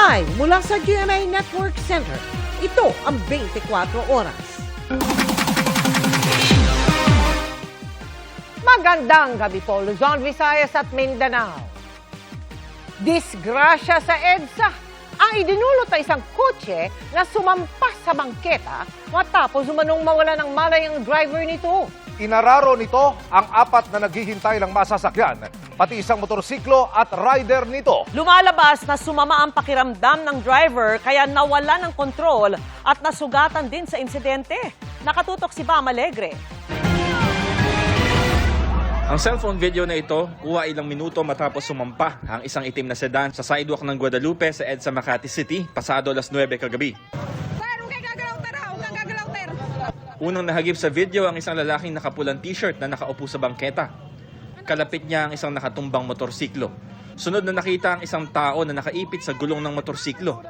Live mula sa GMA Network Center, ito ang 24 Oras. Magandang gabi po, Luzon, Visayas at Mindanao. Disgrasya sa EDSA ang idinulot na isang kotse na sumampas sa bangketa matapos umanong mawala ng malay ang driver nito. Inararo nito ang apat na naghihintay ng masasakyan, pati isang motorsiklo at rider nito. Lumalabas na sumama ang pakiramdam ng driver kaya nawala ng kontrol at nasugatan din sa insidente. Nakatutok si Bam Alegre. Ang cellphone video na ito, kuha ilang minuto matapos sumampa ang isang itim na sedan sa sidewalk ng Guadalupe sa EDSA Makati City, pasado alas 9 kagabi. Unang nahagip sa video ang isang lalaking nakapulang t-shirt na nakaupo sa bangketa. Kalapit niya ang isang nakatumbang motorsiklo. Sunod na nakita ang isang tao na nakaipit sa gulong ng motorsiklo.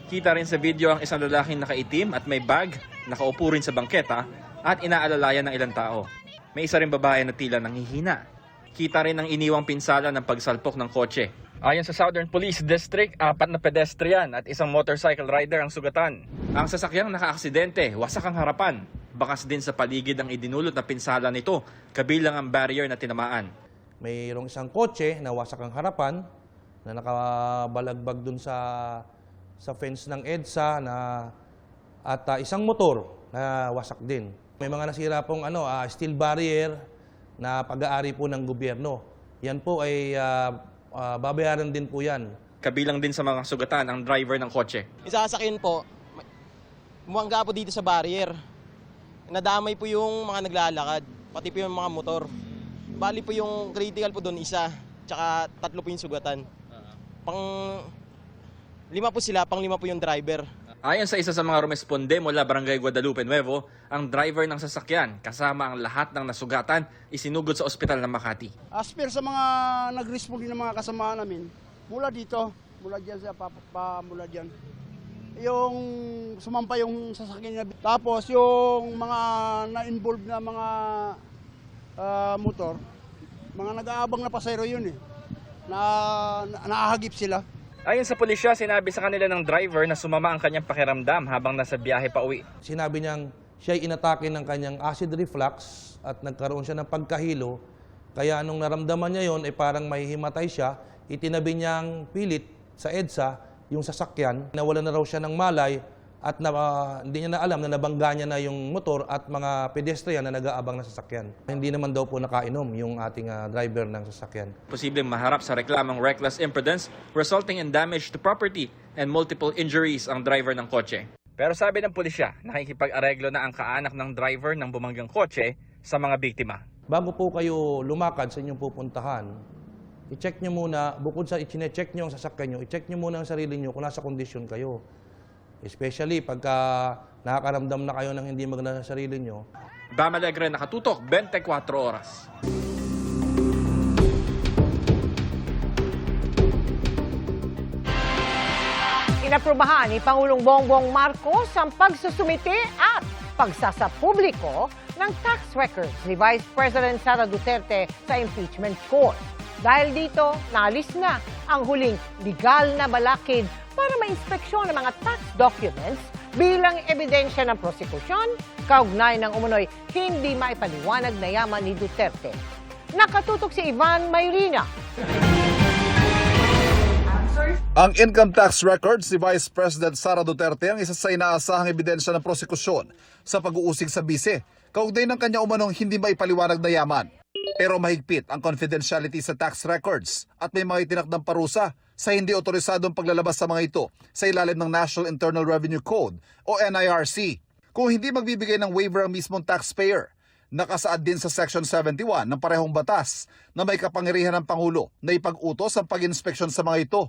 Kita rin sa video ang isang lalaking nakaitim at may bag, nakaupo rin sa bangketa at inaalalayan ng ilang tao. May isa rin babae na tila nanghihina. Kita rin ang iniwang pinsala ng pagsalpok ng kotse. Ayon sa Southern Police District, 4 na pedestrian at isang motorcycle rider ang sugatan. Ang sasakyang nakaaksidente, wasak ang harapan. Bakas din sa paligid ang idinulot na pinsala nito, kabilang ang barrier na tinamaan. Mayroong isang kotse na wasak ang harapan, na nakabalagbag dun sa fence ng EDSA, at isang motor na wasak din. May mga nasira pong steel barrier na pag-aari po ng gobyerno. Yan po ay babayaran din po yan. Kabilang din sa mga sugatan ang driver ng kotse. Isasakin po, bumangga po dito sa barrier. Nadamay po yung mga naglalakad, pati po yung mga motor. Bali po yung critical po doon isa, tsaka 3 po yung sugatan. Lima po sila, 5 po yung driver. Ayon sa isa sa mga rumesponde mula Barangay Guadalupe Nuevo, ang driver ng sasakyan kasama ang lahat ng nasugatan isinugod sa ospital ng Makati. As per sa mga nag-respond ng mga kasama namin, mula dito, mula dyan sa mula dyan. Yung sumampa yung sasakyan niya. Tapos yung mga na-involve na mga motor, mga nag-aabang na pasayro yun naahagip sila. Ayon sa pulisya, sinabi sa kanila ng driver na sumama ang kanyang pakiramdam habang nasa biyahe pa uwi. Sinabi niyang siya'y inatake ng kanyang acid reflux at nagkaroon siya ng pagkahilo. Kaya anong naramdaman niya yon ay parang mahihimatay siya. Itinabi niyang pilit sa EDSA yung sasakyan. Nawala na raw siya ng malay at hindi niya na alam na nabangga niya na yung motor at mga pedestrian na nag-aabang na sasakyan. Hindi naman daw po nakainom yung ating driver ng sasakyan. Posibleng maharap sa reklamang reckless imprudence resulting in damage to property and multiple injuries ang driver ng kotse. Pero sabi ng pulisya, nakikipag-areglo na ang kaanak ng driver ng bumanggang kotse sa mga biktima. Bago po kayo lumakad sa inyong pupuntahan, i-check nyo muna, bukod sa i-check nyo ang sasakyan nyo, i-check nyo muna ang sarili nyo kung nasa kondisyon kayo. Especially pagka nakakaramdam na kayo ng hindi maganda sa sarili nyo. Bam Alegre, nakatutok, 24 Oras. Inaprubahan ni Pangulong Bongbong Marcos ang pagsusumite at pagsasapubliko ng tax records ni Vice President Sara Duterte sa impeachment court. Dahil dito, naalis na ang huling legal na balakid para ma-inspeksyon ng mga tax documents bilang ebidensya ng prosekusyon, kaugnay ng umunoy hindi maipaliwanag na yaman ni Duterte. Nakatutok si Ivan Mayrina. Ang income tax records ni Vice President Sara Duterte ang isa sa inaasahang ebidensya ng prosekusyon sa pag-uusig sa bise, kaugnay ng kanya umanong hindi maipaliwanag na yaman. Pero mahigpit ang confidentiality sa tax records at may mga itinakdang parusa sa hindi otorisadong paglalabas sa mga ito sa ilalim ng National Internal Revenue Code o NIRC. Kung hindi magbibigay ng waiver ang mismong taxpayer, nakasaad din sa Section 71 ng parehong batas na may kapangyarihan ng Pangulo na ipag-utos ang pag-inspeksyon sa mga ito.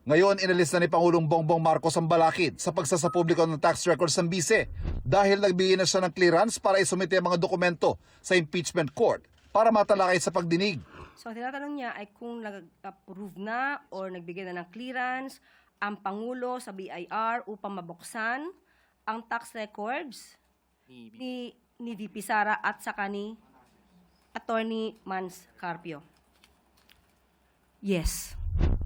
Ngayon, inalis na ni Pangulong Bongbong Marcos ang balakid sa pagsasapubliko ng tax records ng bise dahil nagbigay na siya ng clearance para isumite ang mga dokumento sa impeachment court para matalakay sa pagdinig. So, tinatanong niya ay kung nag-approve na or nagbigay na ng clearance ang Pangulo sa BIR upang mabuksan ang tax records ni VP Sara at saka ni Attorney Mans Carpio. Yes.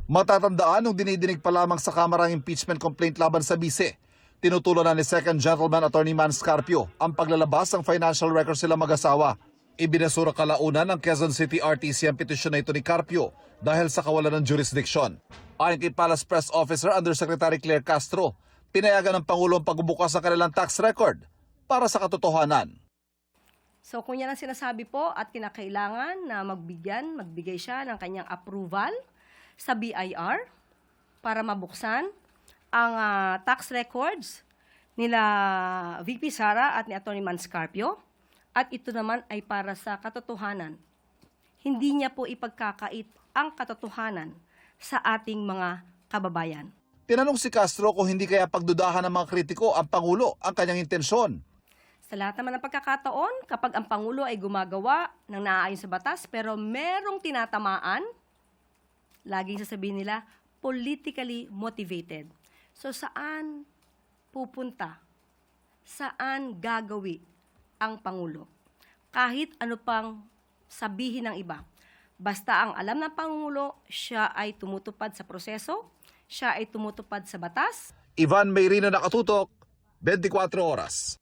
Matatandaan nung dinidinig pa lamang sa Kamara ang impeachment complaint laban sa bise. Tinutulan na ni Second Gentleman Attorney Man Scarpio ang paglalabas ng financial records sila mag-asawa. Ibinasura kalaunan ng Quezon City RTC ang petisyon na ito ni Carpio dahil sa kawalan ng jurisdiction. Ayon kay Palace Press Officer Undersecretary Claire Castro, pinayagan ng Pangulo ang pagbubukas ng kanilang tax record para sa katotohanan. So kung yan ang sinasabi po at kinakailangan na magbigay siya ng kanyang approval sa BIR para mabuksan ang tax records nila VP Sara at ni Atty. Man Scarpio, at ito naman ay para sa katotohanan. Hindi niya po ipagkakait ang katotohanan sa ating mga kababayan. Tinanong si Castro kung hindi kaya pagdudahan ng mga kritiko ang Pangulo ang kanyang intensyon. Sa lahat naman ng pagkakataon, kapag ang Pangulo ay gumagawa ng naaayon sa batas pero merong tinatamaan, laging sasabihin nila, politically motivated. So saan pupunta? Saan gagawi ang Pangulo? Kahit ano pang sabihin ng iba. Basta ang alam ng Pangulo, siya ay tumutupad sa proseso, siya ay tumutupad sa batas. Ivan Mayrina, Nakatutok, 24 oras.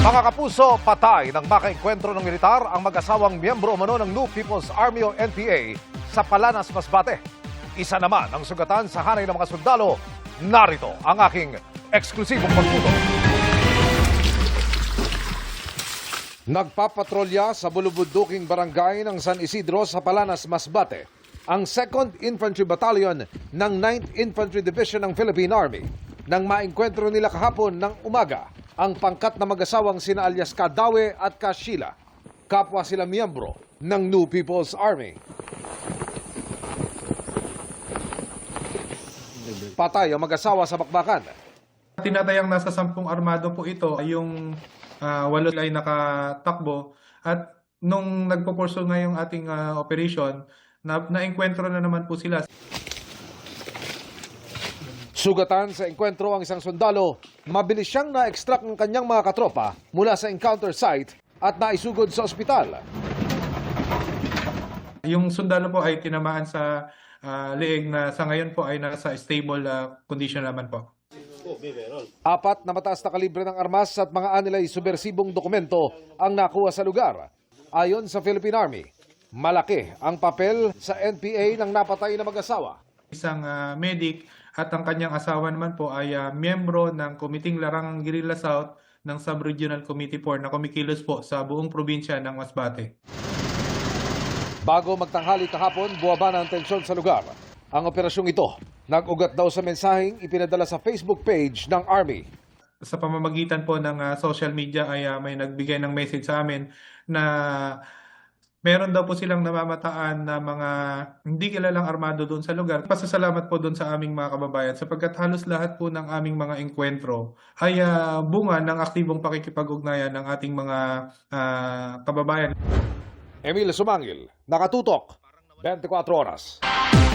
Mga kapuso, patay ng makaengkwentro ng militar ang mag-asawang miyembro umano ng New People's Army o NPA sa Palanas, Masbate. Isa naman ang sugatan sa hanay ng mga sundalo. Narito ang aking eksklusibong pagtutok. Nagpapatrolya sa Bulubuduking Barangay ng San Isidro sa Palanas, Masbate ang 2nd Infantry Battalion ng 9th Infantry Division ng Philippine Army nang maengkwentro nila kahapon ng umaga ang pangkat na mag-asawang sina alias Kadawe at Kashila. Kapwa sila miyembro ng New People's Army. Patay ang mag-asawa sa bakbakan. Tinatayang nasa 10 armado po ito, yung 8 ay nakatakbo, at nung nagpo-pursue nga yung ating operation, na-enkwentro na naman po sila. Sugatan sa engkwentro ang isang sundalo, mabilis siyang na-extract ng kanyang mga katropa mula sa encounter site at naisugod sa ospital. Yung sundalo po ay tinamaan sa leeg na sa ngayon po ay nasa stable condition naman po. 4 na mataas na kalibre ng armas at mga anilay subversibong dokumento ang nakuha sa lugar. Ayon sa Philippine Army, malaki ang papel sa NPA ng napatay na mag-asawa. Isang medic at ang kanyang asawa naman po ay miyembro ng Komiting Larangang Guerrilla South ng Sub-Regional Committee 4 na kumikilos po sa buong probinsya ng Masbate. Bago magtanghali kahapon, buwaba na ang tensyon sa lugar. Ang operasyong ito, nag-ugat daw sa mensaheng ipinadala sa Facebook page ng Army. Sa pamamagitan po ng social media ay may nagbigay ng message sa amin na meron daw po silang namamataan na mga hindi kilalang armado doon sa lugar. Pasasalamat po doon sa aming mga kababayan sapagkat halos lahat po ng aming mga engkwentro ay bunga ng aktibong pakikipag-ugnayan ng ating mga kababayan. Emil Sumangil, Nakatutok, 24 oras.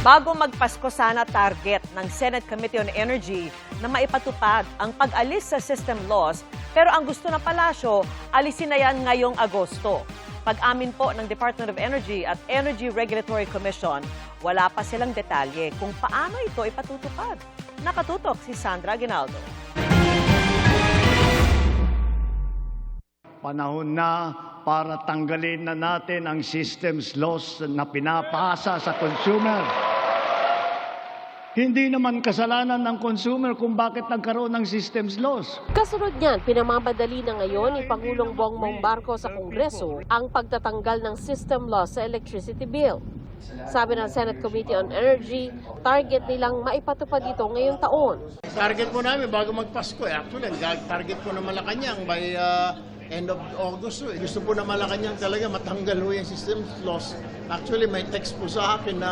Bago magpasko sana target ng Senate Committee on Energy na maipatupad ang pag-alis sa system loss, pero ang gusto ng palasyo, alisin na yan ngayong Agosto. Pag-amin po ng Department of Energy at Energy Regulatory Commission, wala pa silang detalye kung paano ito ipatutupad. Nakatutok si Sandra Aguinaldo. Panahon na para tanggalin na natin ang systems loss na pinapasa sa consumer. Hindi naman kasalanan ng consumer kung bakit nagkaroon ng systems loss. Kasunod niyan, pinamamadali na ngayon ni Pangulong Bongbong Marcos sa Kongreso ang pagtatanggal ng system loss sa electricity bill. Sabi ng Senate Committee on Energy, target nilang maipatupad ito ngayong taon. Target po namin bago magpasko. Actually, target po na Malacanang by end of August. Gusto po na Malacanang talaga matanggal ho yung system loss. Actually, may text po sa akin na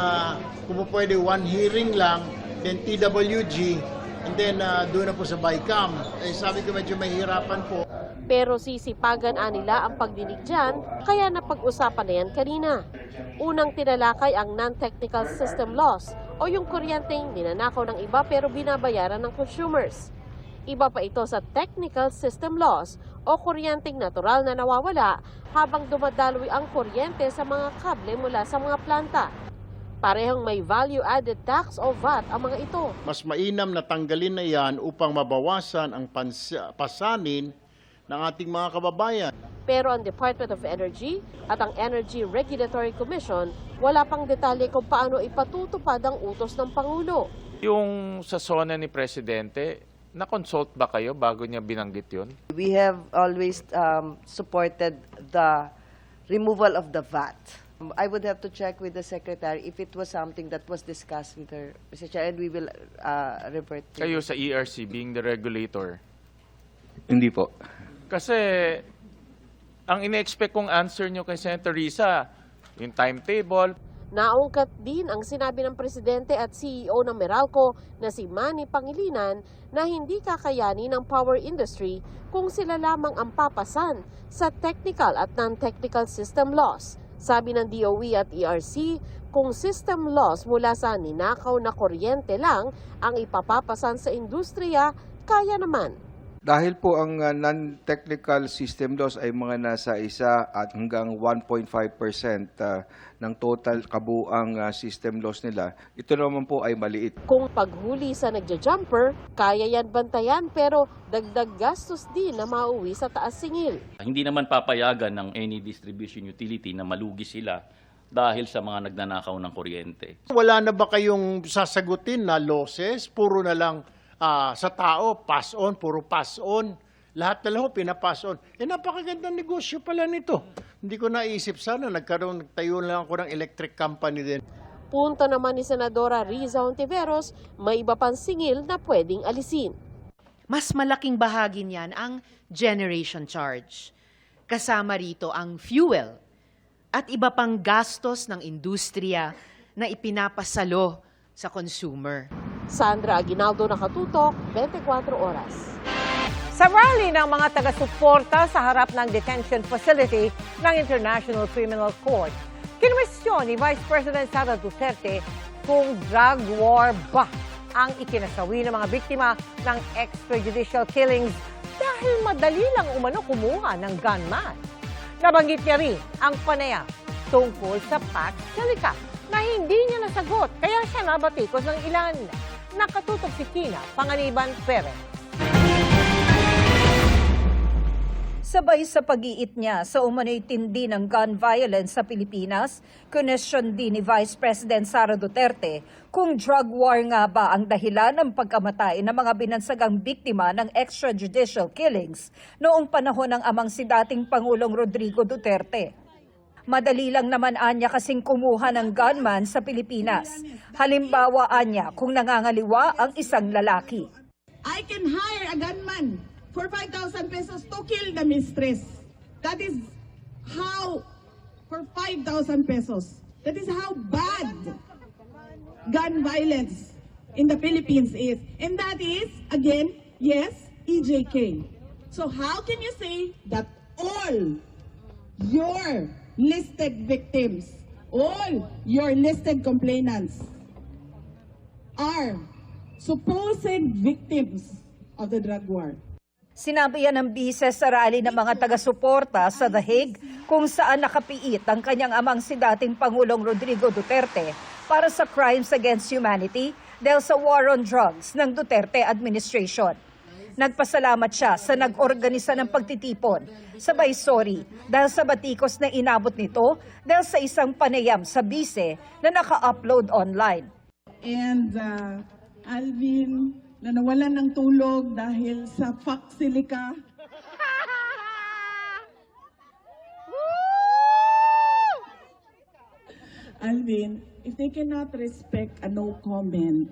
kung pwede one hearing lang, then TWG, and then doon na po sa BICAM. Eh, sabi ko medyo mahirapan po. Pero sisipagan nila ang pagdinig dyan, kaya napag-usapan na yan kanina. Unang tinalakay ang non-technical system loss o yung kuryenteng ninanakaw ng iba pero binabayaran ng consumers. Iba pa ito sa technical system loss o kuryenteng natural na nawawala habang dumadaloy ang kuryente sa mga kable mula sa mga planta. Parehong may value-added tax o VAT ang mga ito. Mas mainam na tanggalin na yan upang mabawasan ang pasanin ng ating mga kababayan. Pero ang Department of Energy at ang Energy Regulatory Commission wala pang detalye kung paano ipatutupad ang utos ng Pangulo. Yung sa SONA ni Presidente, na-consult ba kayo bago niya binanggit yun? We have always supported the removal of the VAT. I would have to check with the Secretary if it was something that was discussed with her, Mr. Chair, and we will revert to Kayo sa ERC, being the regulator. Hindi po. Kasi ang ine-expect kong answer nyo kay Senator Risa, yung timetable. Naungkat din ang sinabi ng Presidente at CEO ng Meralco na si Manny Pangilinan na hindi kakayanin ng power industry kung sila lamang ang papasan sa technical at non-technical system loss. Sabi ng DOE at ERC, kung system loss mula sa ninakaw na kuryente lang ang ipapapasan sa industriya, kaya naman. Dahil po ang non-technical system loss ay mga nasa 1 at hanggang 1.5% ng total kabuang system loss nila, ito naman po ay maliit. Kung paghuli sa nagja-jumper, kaya yan bantayan pero dagdag gastos din na mauwi sa taas singil. Hindi naman papayagan ng any distribution utility na malugi sila dahil sa mga nagnanakaw ng kuryente. Wala na ba kayong sasagutin na losses? Puro na lang sa tao, pass on, puro pass on. Lahat na lang pinapass on. Napakagandang negosyo pala nito. Hindi ko naisip sana, nagtayo lang ako ng electric company din. Punto naman ni Senadora Riza Hontiveros, may iba pang singil na pwedeng alisin. Mas malaking bahagi niyan ang generation charge. Kasama rito ang fuel at iba pang gastos ng industriya na ipinapasalo sa consumer. Sandra Aguinaldo, Nakatutok, 24 Oras. Sa rally ng mga taga-suporta sa harap ng detention facility ng International Criminal Court, kinwestiyon ni Vice President Sara Duterte kung drug war ba ang ikinasawi ng mga biktima ng extrajudicial killings dahil madali lang umano kumuha ng gunman. Nabanggit niya rin ang panayam tungkol sa Pax Silica na hindi niya nasagot kaya siya nabatikos ng ilan. Nakatutok si Tina Panganiban Perez. Sabay sa pag-iit niya sa umano'y tindi ng gun violence sa Pilipinas, kunestyon din ni Vice President Sara Duterte kung drug war nga ba ang dahilan ng pagkamatay ng mga binansagang biktima ng extrajudicial killings noong panahon ng amang si dating Pangulong Rodrigo Duterte. Madali lang naman anya kasing kumuha ng gunman sa Pilipinas. Halimbawa anya kung nangangaliwa ang isang lalaki. I can hire a gunman for 5,000 pesos to kill the mistress. That is how, for 5,000 pesos, that is how bad gun violence in the Philippines is. And that is, again, yes, EJK. So how can you say that all your listed victims, all your listed complainants are supposed victims of the drug war? Sinabi yan ng bise sa rally ng mga taga-suporta sa The Hague kung saan nakapiit ang kanyang amang si dating Pangulong Rodrigo Duterte para sa crimes against humanity dahil sa war on drugs ng Duterte administration. Nagpasalamat siya sa nag-organisa ng pagtitipon. Sabay sorry dahil sa batikos na inabot nito dahil sa isang panayam sa bise na naka-upload online. And Alvin, na nawalan ng tulog dahil sa Pax Silica. Alvin, if they cannot respect a no comment,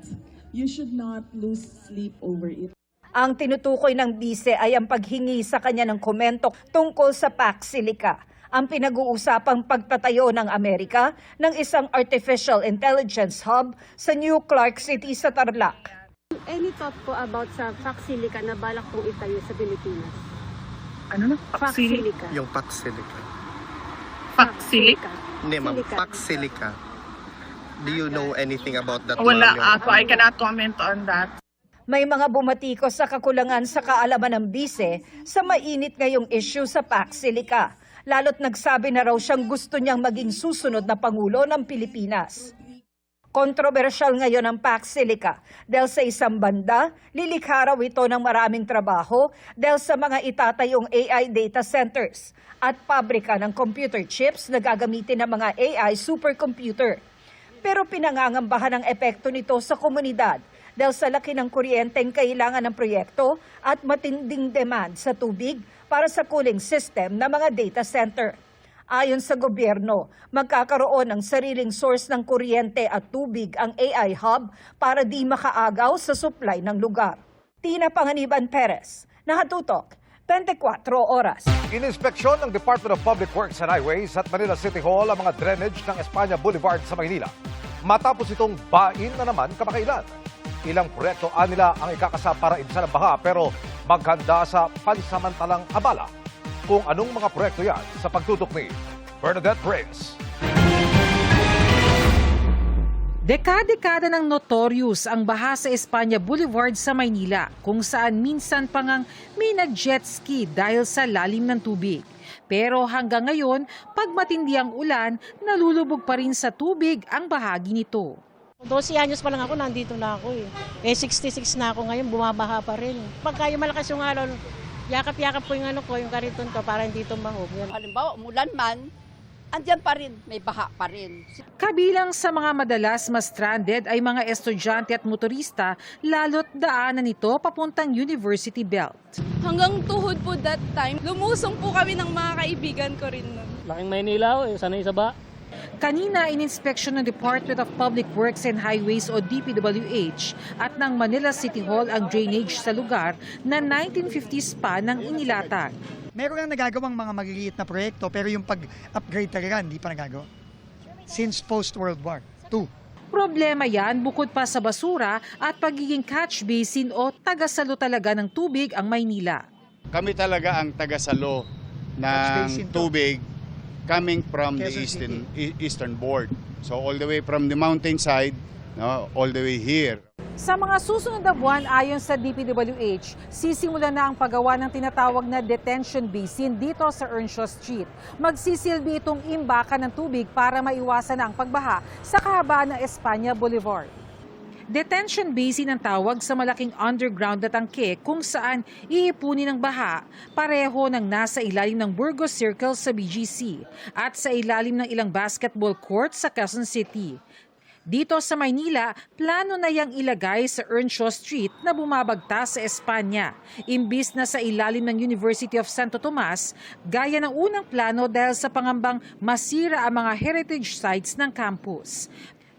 you should not lose sleep over it. Ang tinutukoy ng bise ay ang paghingi sa kanya ng komento tungkol sa Pax Silica, ang pinag-uusapang pagtatayo ng Amerika ng isang artificial intelligence hub sa New Clark City sa Tarlac. Any thought po about sa Pax Silica na balak pong itayo sa Pilipinas? Ano na? Pax Silica. Yung Pax Silica. Pax Silica? Hindi ma'am, Pax Silica. Do you know anything about that? Wala ako. I cannot comment on that. May mga bumatikos sa kakulangan sa kaalaman ng bise sa mainit ngayong issue sa Pax Silica. Lalo't nagsabi na raw siyang gusto niyang maging susunod na Pangulo ng Pilipinas. Kontrobersyal ngayon ang Pax Silica dahil sa isang banda, lilikha raw ito ng maraming trabaho dahil sa mga itatayong AI data centers at pabrika ng computer chips na gagamitin ng mga AI supercomputer. Pero pinangangambahan ang epekto nito sa komunidad dahil sa laki ng kuryenteng kailangan ng proyekto at matinding demand sa tubig para sa cooling system ng mga data center. Ayon sa gobyerno, magkakaroon ng sariling source ng kuryente at tubig ang AI hub para di makaagaw sa supply ng lugar. Tina Panganiban Perez, Nakatutok, 24 Oras. Ininspeksyon ng Department of Public Works and Highways at Manila City Hall ang mga drainage ng Espanya Boulevard sa Maynila. Matapos itong bain na naman kamakailan. Ilang proyekto nila ang ikakasa para ibsan ang baha pero maghanda sa pansamantalang abala. Kung anong mga proyekto yan sa pagtutok ni Bernadette Prince. Dekada-dekada ng notorious ang baha sa Espanya Boulevard sa Maynila kung saan minsan pa ngang may nag-jet ski dahil sa lalim ng tubig. Pero hanggang ngayon, pag matindi ang ulan, nalulubog pa rin sa tubig ang bahagi nito. 12 anyos pa lang ako, nandito na ako eh. 66 na ako ngayon, bumabaha pa rin. Pagka yung malakas yung alon, yakap-yakap po yung yung kariton ko para hindi tumahog. Halimbawa, umulan man, andyan pa rin, may baha pa rin. Kabilang sa mga madalas ma-stranded ay mga estudyante at motorista, lalo't daanan nito papuntang University Belt. Hanggang tuhod po that time, lumusong po kami ng mga kaibigan ko rin nun. Laking Maynila, sanay sa ba? Kanina, ininspeksyon ng Department of Public Works and Highways o DPWH at ng Manila City Hall ang drainage sa lugar na 1950s pa nang inilatag. Meron nga nagagawang mga maliliit na proyekto pero yung pag-upgrade talaga hindi pa nagagawa. Since post-World War II. Problema yan bukod pa sa basura at pagiging catch basin o tagasalo talaga ng tubig ang Maynila. Kami talaga ang tagasalo ng tubig coming from the eastern board. So all the way from the mountainside, all the way here. Sa mga susunod na buwan ayon sa DPWH, sisimulan na ang paggawa ng tinatawag na detention basin dito sa Earnshaw Street. Magsisilbi itong imbakan ng tubig para maiwasan ang pagbaha sa kahabaan ng Espanya Boulevard. Detention basin ang tawag sa malaking underground na tangke kung saan iipunin ng baha, pareho ng nasa ilalim ng Burgos Circle sa BGC at sa ilalim ng ilang basketball court sa Quezon City. Dito sa Maynila, plano na yang ilagay sa Earnshaw Street na bumabagta sa Espanya, imbis na sa ilalim ng University of Santo Tomas, gaya ng unang plano dahil sa pangambang masira ang mga heritage sites ng campus.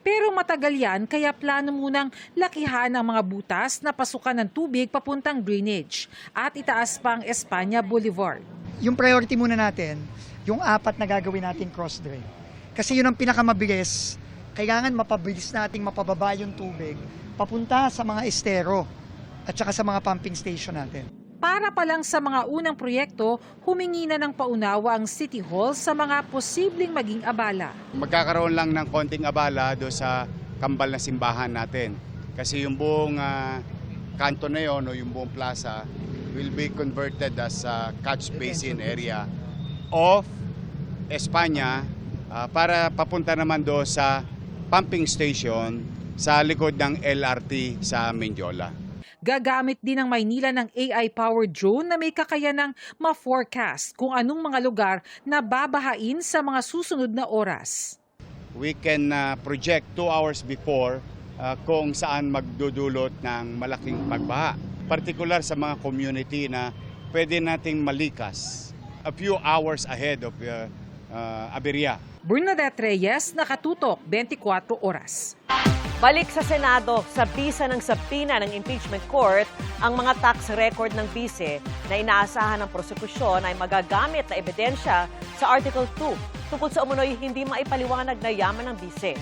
Pero matagal yan kaya plano munang lakihan ang mga butas na pasukan ng tubig papuntang drainage at itaas pa ang Espanya Boulevard. Yung priority muna natin, yung 4 na gagawin natin cross drain. Kasi yun ang pinakamabilis. Kailangan mapabilis nating mapababa yung tubig papunta sa mga estero at saka sa mga pumping station natin. Para pa lang sa mga unang proyekto, humingi na ng paunawa ang City Hall sa mga posibleng maging abala. Magkakaroon lang ng konting abala do sa kambal na simbahan natin. Kasi yung buong kanto na yon o yung buong plaza will be converted as a catch basin area of Espanya para papunta naman do sa pumping station sa likod ng LRT sa Mendiola. Gagamit din ng Maynila ng AI-powered drone na may kakayanang ma-forecast kung anong mga lugar na babahain sa mga susunod na oras. We can project 2 hours before kung saan magdudulot ng malaking pagbaha. Partikular sa mga community na pwede nating malikas a few hours ahead of aberya. Bernadette Reyes, Nakatutok, 24 Oras. Balik sa Senado, sa bisa ng subpoena ng impeachment court, ang mga tax record ng bise na inaasahan ng prosekusyon ay magagamit na ebidensya sa Article 2 tungkol sa umunoy hindi maipaliwanag na yaman ng bise.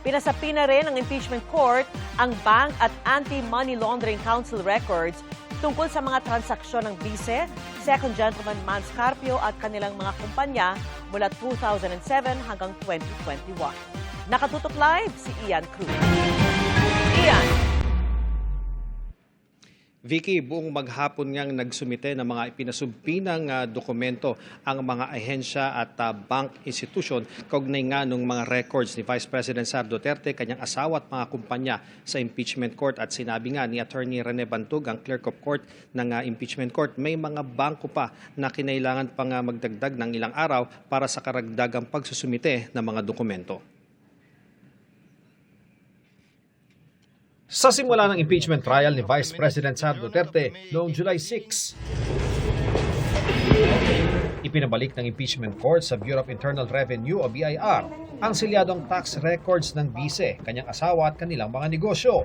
Pinasapina rin ng impeachment court ang Bank at Anti-Money Laundering Council records tungkol sa mga transaksyon ng bise, Second Gentleman Mans Carpio at kanilang mga kumpanya mula 2007 hanggang 2021. Nakatutok live si Ian Cruz. Ian. Vicky, buong maghapon ngang nagsumite ng mga ipinasumpinang dokumento ang mga ahensya at bank institution kaugnay nga ng mga records ni Vice President Sara Duterte, kanyang asawa at mga kumpanya sa impeachment court. At sinabi nga ni Attorney Rene Bantug, ang clerk of court ng impeachment court, may mga bangko pa na kinailangan pang magdagdag ng ilang araw para sa karagdagang pagsusumite ng mga dokumento. Sa simula ng impeachment trial ni Vice President Sara Duterte noong July 6, ipinabalik ng impeachment court sa Bureau of Internal Revenue o BIR ang selyadong tax records ng bise, kanyang asawa at kanilang mga negosyo.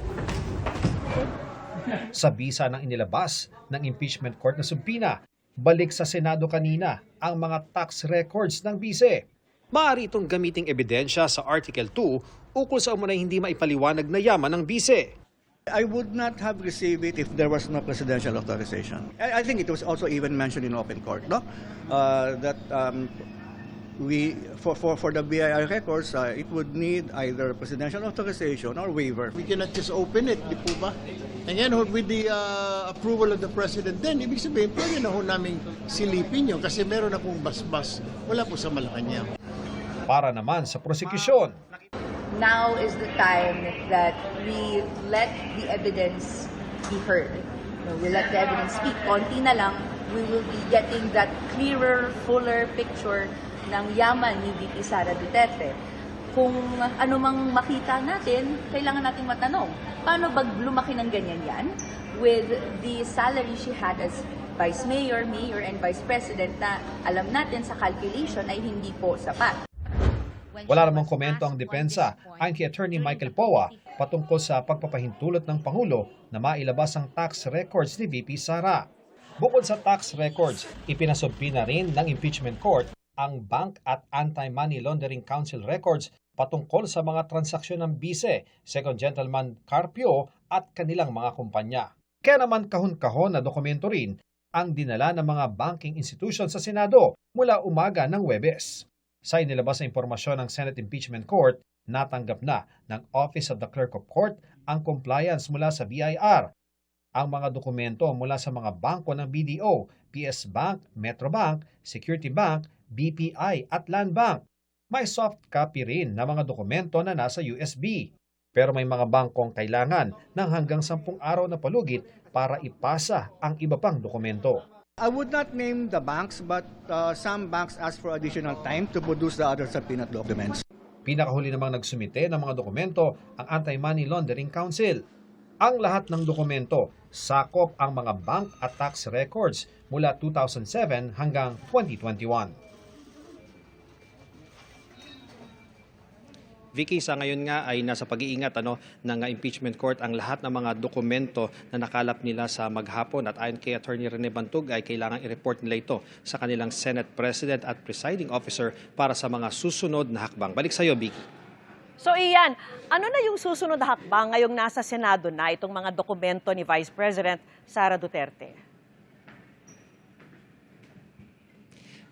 Sa bisa ng inilabas ng impeachment court na subpina, balik sa Senado kanina ang mga tax records ng bise. Maaari itong gamiting ebidensya sa Article 2 ukol sa umunay hindi maipaliwanag na yaman ng bise. I would not have received it if there was no presidential authorization. I think it was also even mentioned in open court, no? That we for the BIR records, it would need either presidential authorization or waiver. We cannot just open it, di po ba? And yan, with the approval of the President, then ibig sabihin, pwede na ho namin silipin yun kasi meron akong basbas. Wala po sa Malacanang. Para naman sa prosekusyon, now is the time that we let the evidence be heard. We let the evidence speak. Konti na lang, we will be getting that clearer, fuller picture ng yaman ni VP Sara Duterte. Kung ano mang makita natin, kailangan nating matanong, paano ba lumaki ng ganyan yan with the salary she had as Vice Mayor, Mayor, and Vice President na alam natin sa calculation ay hindi po sapat. wala namang komento ang depensa ayon kay Attorney Michael Poa patungkol sa pagpapahintulot ng Pangulo na mailabas ang tax records ni VP Sara. Bukod sa tax records, ipinasubpina rin ng impeachment court ang Bank at Anti-Money Laundering Council records patungkol sa mga transaksyon ng bise, Second Gentleman Carpio at kanilang mga kumpanya. Kaya naman kahon-kahon na dokumento rin ang dinala ng mga banking institution sa Senado mula umaga ng Huwebes. Sa inilabas na impormasyon ng Senate Impeachment Court, natanggap na ng Office of the Clerk of Court ang compliance mula sa BIR. Ang mga dokumento mula sa mga bangko ng BDO, PS Bank, Metrobank, Security Bank, BPI at Land Bank. May soft copy rin na mga dokumento na nasa USB. Pero may mga bangkong kailangan ng hanggang 10 araw na palugit para ipasa ang iba pang dokumento. I would not name the banks, but some banks ask for additional time to produce the other subpoena documents. Pinakahuli namang nagsumite ng mga dokumento ang Anti-Money Laundering Council. Ang lahat ng dokumento sakop ang mga bank at tax records mula 2007 hanggang 2021. Vicky, sa ngayon nga ay nasa pag-iingat ng impeachment court ang lahat ng mga dokumento na nakalap nila sa maghapon at ayon kay Attorney Rene Bantug ay kailangang i-report nila ito sa kanilang Senate President at Presiding Officer para sa mga susunod na hakbang. Balik sa iyo, Vicky. So Ian, ano na yung susunod na hakbang ngayong nasa Senado na itong mga dokumento ni Vice President Sara Duterte?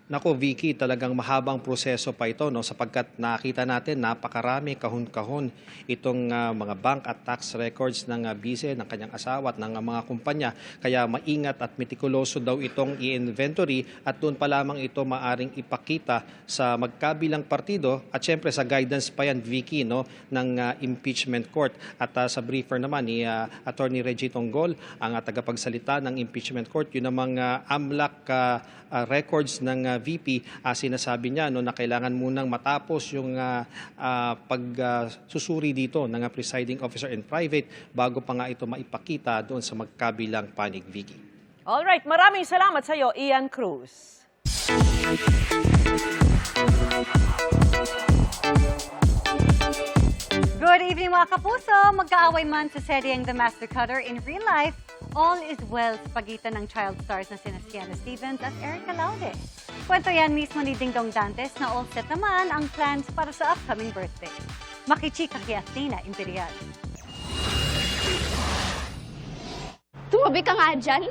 Nako Vicky, talagang mahabang proseso pa ito sapagkat nakita natin napakarami kahon-kahon itong mga bank at tax records ng bise, ng kanyang asawa at ng mga kumpanya. Kaya maingat at metikuloso daw itong i-inventory at doon pa lamang ito maaring ipakita sa magkabilang partido at syempre sa guidance pa yan Vicky ng impeachment court. At sa briefer naman ni Attorney Reggie Tonggol, ang tagapagsalita ng impeachment court, yun namang AMLAC records ng VP, sinasabi niya na kailangan munang matapos yung pagsusuri dito ng presiding officer in private bago pa nga ito maipakita doon sa magkabilang panig, Vicky. Alright, maraming salamat sa iyo, Ian Cruz. Good evening mga kapuso! Magkaaway man sa seryeng The Master Cutter, in real life, all is well sa pagitan ng child stars na sina Sienna Stevens at Erica Laude. Kwento yan mismo ni Ding Dong Dantes na all set naman ang plans para sa upcoming birthday. Makichika kay Athena Imperial. Tumabi ka nga dyan.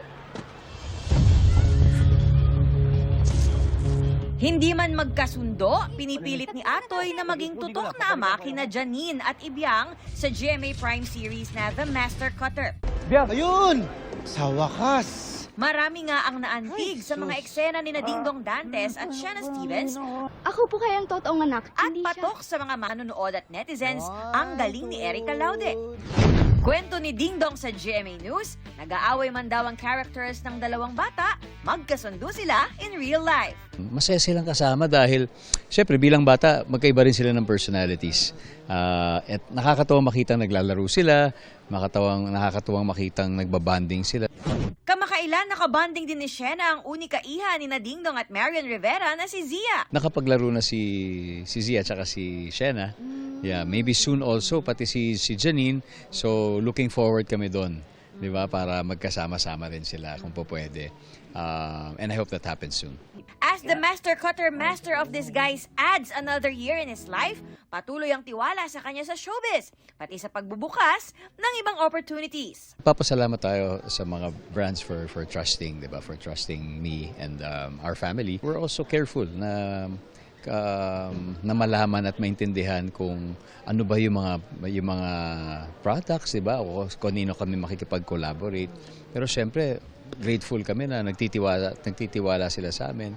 Hindi man magkasundo, pinipilit ni Atoy na maging tutok na ama kina Janine at Ibiang sa GMA Prime series na The Master Cutter. Ayun! Sa wakas! Marami nga ang naantig sa mga eksena ni Dingdong Dantes at Shanna Stevens. Ako po kayang totoong anak. At patok sa mga manonood at netizens ang galing ni Erica Laude. Kwento ni Dingdong sa GMA News, nag-aaway man daw ang characters ng dalawang bata, magkasundo sila in real life. Masaya silang kasama dahil, syempre bilang bata, magkaiba rin sila ng personalities. At nakakatuwang makitang naglalaro sila, nakakatuwang makitang nagbabanding sila. Kamakailan nakabanding din ni Shanna ang unika iha ni Dingdong at Marian Rivera na si Zia. Nakapaglaro na si Zia at si Shanna. Yeah, maybe soon also, pati si Janine. So, looking forward kami doon, di ba? Para magkasama-sama rin sila kung po pwede. And I hope that happens soon. As the master cutter master of disguise adds another year in his life, patuloy ang tiwala sa kanya sa showbiz, pati sa pagbubukas ng ibang opportunities. Papasalamat tayo sa mga brands for trusting, di ba? For trusting me and our family. We're also careful na malaman at maintindihan kung ano ba yung mga products, di ba? O kanino kami makikipag-collaborate. Pero syempre, grateful kami na nagtitiwala sila sa amin.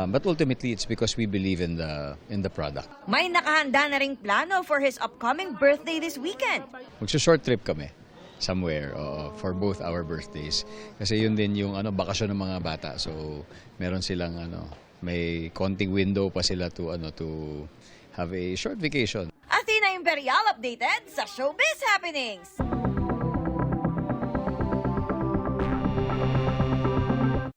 But ultimately, it's because we believe in the product. May nakahanda na ring plano for his upcoming birthday this weekend. Magsa-short trip kami somewhere for both our birthdays. Kasi yun din yung bakasyon ng mga bata. So, meron silang may konting window pa sila to have a short vacation. Athena Imperial updated sa Showbiz Happenings.